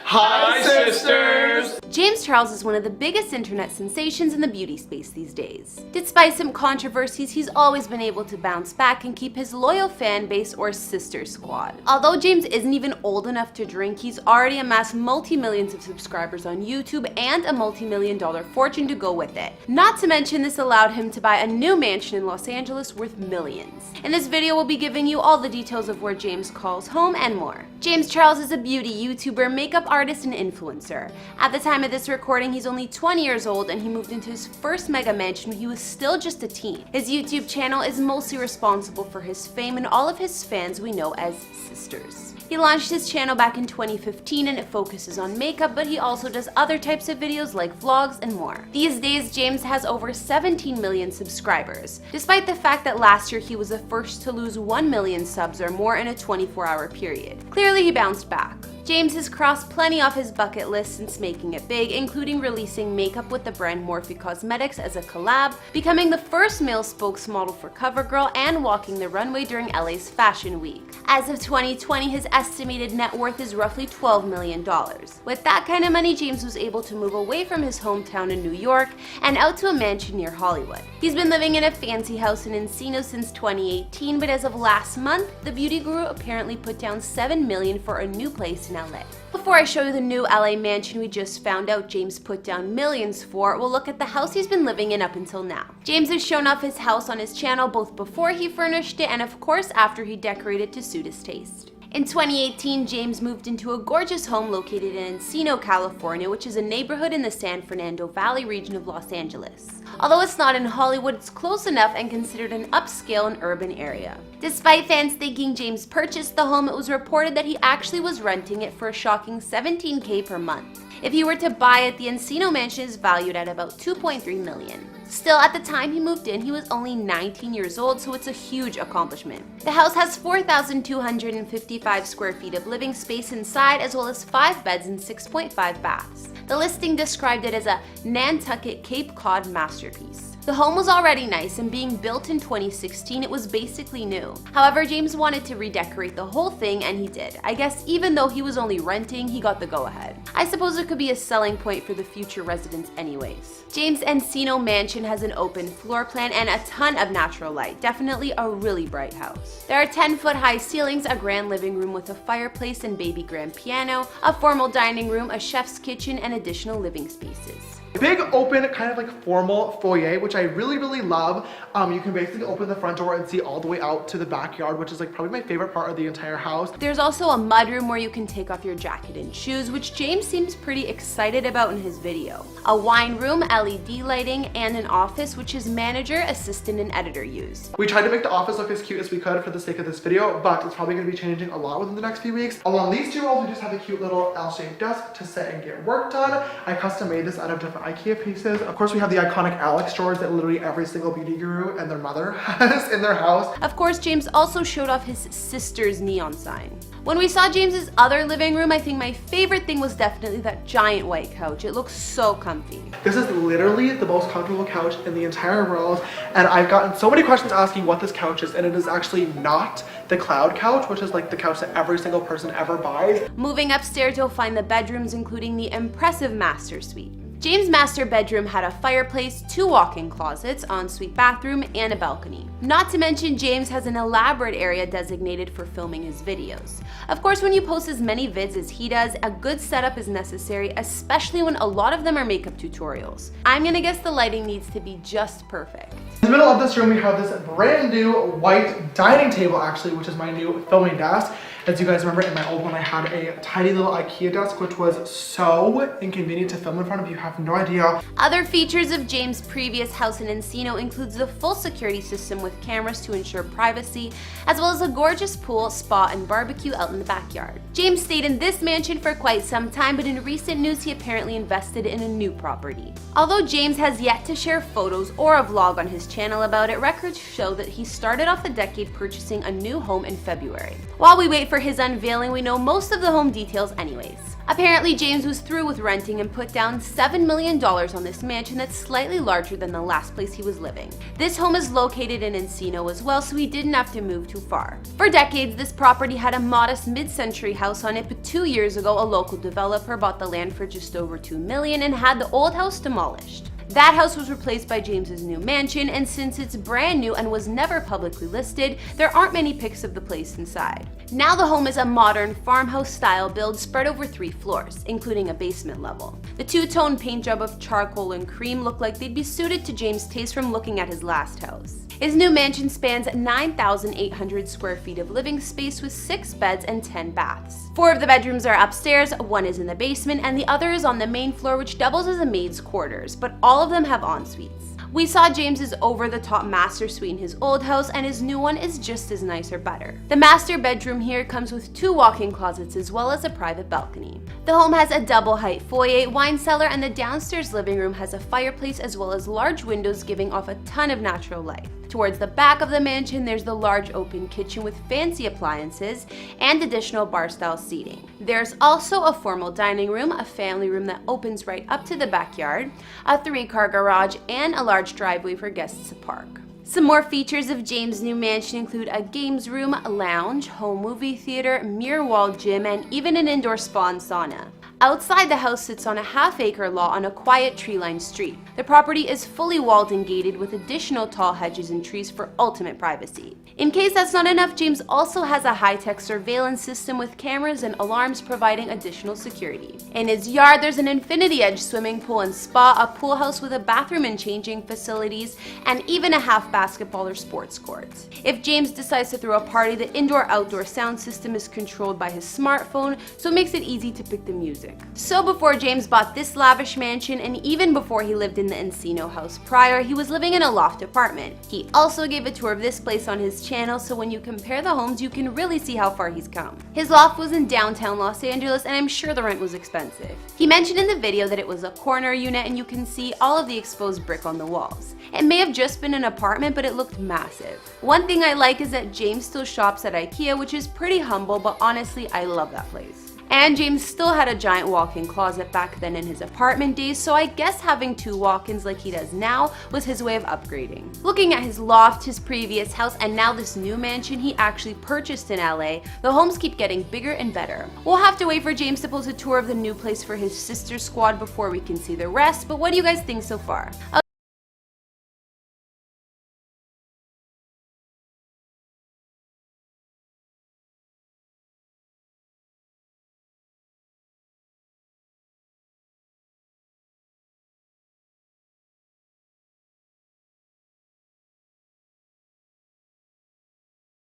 Hi, sisters! James Charles is one of the biggest internet sensations in the beauty space these days. Despite some controversies, he's always been able to bounce back and keep his loyal fan base or sister squad. Although James isn't even old enough to drink, he's already amassed multi-millions of subscribers on YouTube and a multi-million-dollar fortune to go with it. Not to mention, this allowed him to buy a new mansion in Los Angeles worth millions. In this video, we'll be giving you all the details of where James calls home and more. James Charles is a beauty YouTuber, makeup artist, and influencer. At the time of this recording, he's only 20 years old and he moved into his first mega mansion when he was still just a teen. His YouTube channel is mostly responsible for his fame and all of his fans we know as sisters. He launched his channel back in 2015 and it focuses on makeup, but he also does other types of videos like vlogs and more. These days, James has over 17 million subscribers, despite the fact that last year he was the first to lose 1 million subs or more in a 24-hour period. Clearly, he bounced back. James has crossed plenty off his bucket list since making it big, including releasing makeup with the brand Morphe Cosmetics as a collab, becoming the first male spokesmodel for CoverGirl, and walking the runway during LA's Fashion Week. As of 2020, his estimated net worth is roughly $12 million. With that kind of money, James was able to move away from his hometown in New York and out to a mansion near Hollywood. He's been living in a fancy house in Encino since 2018, but as of last month, the beauty guru apparently put down $7 million for a new place in LA. Before I show you the new LA mansion we just found out James put down millions for, we'll look at the house he's been living in up until now. James has shown off his house on his channel both before he furnished it and of course after he decorated to suit his taste. In 2018, James moved into a gorgeous home located in Encino, California, which is a neighborhood in the San Fernando Valley region of Los Angeles. Although it's not in Hollywood, it's close enough and considered an upscale and urban area. Despite fans thinking James purchased the home, it was reported that he actually was renting it for a shocking $17,000 per month. If he were to buy it, the Encino mansion is valued at about $2.3 million. Still, at the time he moved in, he was only 19 years old, so it's a huge accomplishment. The house has 4,255 square feet of living space inside, as well as 5 beds and 6.5 baths. The listing described it as a Nantucket Cape Cod masterpiece. The home was already nice, and being built in 2016, it was basically new. However, James wanted to redecorate the whole thing, and he did. I guess even though he was only renting, he got the go-ahead. I suppose it could be a selling point for the future residents anyways. James' Encino mansion has an open floor plan and a ton of natural light. Definitely a really bright house. There are 10-foot high ceilings, a grand living room with a fireplace and baby grand piano, a formal dining room, a chef's kitchen, and additional living spaces. Big open kind of like formal foyer, which I really love. You can basically open the front door and see all the way out to the backyard, which is like probably my favorite part of the entire house. There's also a mudroom where you can take off your jacket and shoes, which James seems pretty excited about in his video. A wine room, LED lighting, and an office which his manager, assistant, and editor use. We tried to make the office look as cute as we could for the sake of this video, but it's probably going to be changing a lot within the next few weeks. Along these two walls, we just have a cute little L-shaped desk to sit and get work done. I custom made this out of different IKEA pieces. Of course, we have the iconic Alex drawers that literally every single beauty guru and their mother has in their house. Of course, James also showed off his sister's neon sign. When we saw James's other living room, I think my favorite thing was definitely that giant white couch. It looks so comfy. This is literally the most comfortable couch in the entire world, and I've gotten so many questions asking what this couch is, and it is actually not the cloud couch, which is like the couch that every single person ever buys. Moving upstairs, you'll find the bedrooms, including the impressive master suite. James' master bedroom had a fireplace, 2 walk-in closets, ensuite bathroom, and a balcony. Not to mention, James has an elaborate area designated for filming his videos. Of course, when you post as many vids as he does, a good setup is necessary, especially when a lot of them are makeup tutorials. I'm gonna guess the lighting needs to be just perfect. In the middle of this room, we have this brand new white dining table, actually, which is my new filming desk. As you guys remember, in my old one, I had a tiny little IKEA desk, which was so inconvenient to film in front of. You have no idea. Other features of James' previous house in Encino includes the full security system with cameras to ensure privacy, as well as a gorgeous pool, spa, and barbecue out in the backyard. James stayed in this mansion for quite some time, but in recent news, he apparently invested in a new property. Although James has yet to share photos or a vlog on his channel about it, records show that he started off the decade purchasing a new home in February. While we wait for his unveiling, we know most of the home details anyways. Apparently, James was through with renting and put down $7 million on this mansion that's slightly larger than the last place he was living. This home is located in Encino as well, so he didn't have to move too far. For decades, this property had a modest mid-century house on it, but 2 years ago, a local developer bought the land for just over $2 million and had the old house demolished. That house was replaced by James's new mansion, and since it's brand new and was never publicly listed, there aren't many pics of the place inside. Now the home is a modern farmhouse-style build spread over 3 floors, including a basement level. The two-tone paint job of charcoal and cream look like they'd be suited to James' taste from looking at his last house. His new mansion spans 9,800 square feet of living space with 6 beds and 10 baths. 4 of the bedrooms are upstairs, 1 is in the basement, and the other is on the main floor, which doubles as a maid's quarters, but all of them have en-suites. We saw James's over-the-top master suite in his old house, and his new one is just as nice or better. The master bedroom here comes with 2 walk-in closets as well as a private balcony. The home has a double-height foyer, wine cellar, and the downstairs living room has a fireplace as well as large windows giving off a ton of natural light. Towards the back of the mansion, there's the large open kitchen with fancy appliances and additional bar-style seating. There's also a formal dining room, a family room that opens right up to the backyard, a 3-car garage, and a large driveway for guests to park. Some more features of James' new mansion include a games room, a lounge, home movie theater, mirror wall gym, and even an indoor spa and sauna. Outside, the house sits on a half-acre lot on a quiet tree-lined street. The property is fully walled and gated with additional tall hedges and trees for ultimate privacy. In case that's not enough, James also has a high-tech surveillance system with cameras and alarms providing additional security. In his yard, there's an Infinity Edge swimming pool and spa, a pool house with a bathroom and changing facilities, and even a half basketball or sports court. If James decides to throw a party, the indoor-outdoor sound system is controlled by his smartphone, so it makes it easy to pick the music. So before James bought this lavish mansion, and even before he lived in the Encino house prior, he was living in a loft apartment. He also gave a tour of this place on his channel, so when you compare the homes, you can really see how far he's come. His loft was in downtown Los Angeles, and I'm sure the rent was expensive. He mentioned in the video that it was a corner unit, and you can see all of the exposed brick on the walls. It may have just been an apartment, but it looked massive. One thing I like is that James still shops at IKEA, which is pretty humble, but honestly, I love that place. And James still had a giant walk-in closet back then in his apartment days, so I guess having 2 walk-ins like he does now was his way of upgrading. Looking at his loft, his previous house, and now this new mansion he actually purchased in LA, the homes keep getting bigger and better. We'll have to wait for James to post a tour of the new place for his sister squad before we can see the rest, but what do you guys think so far?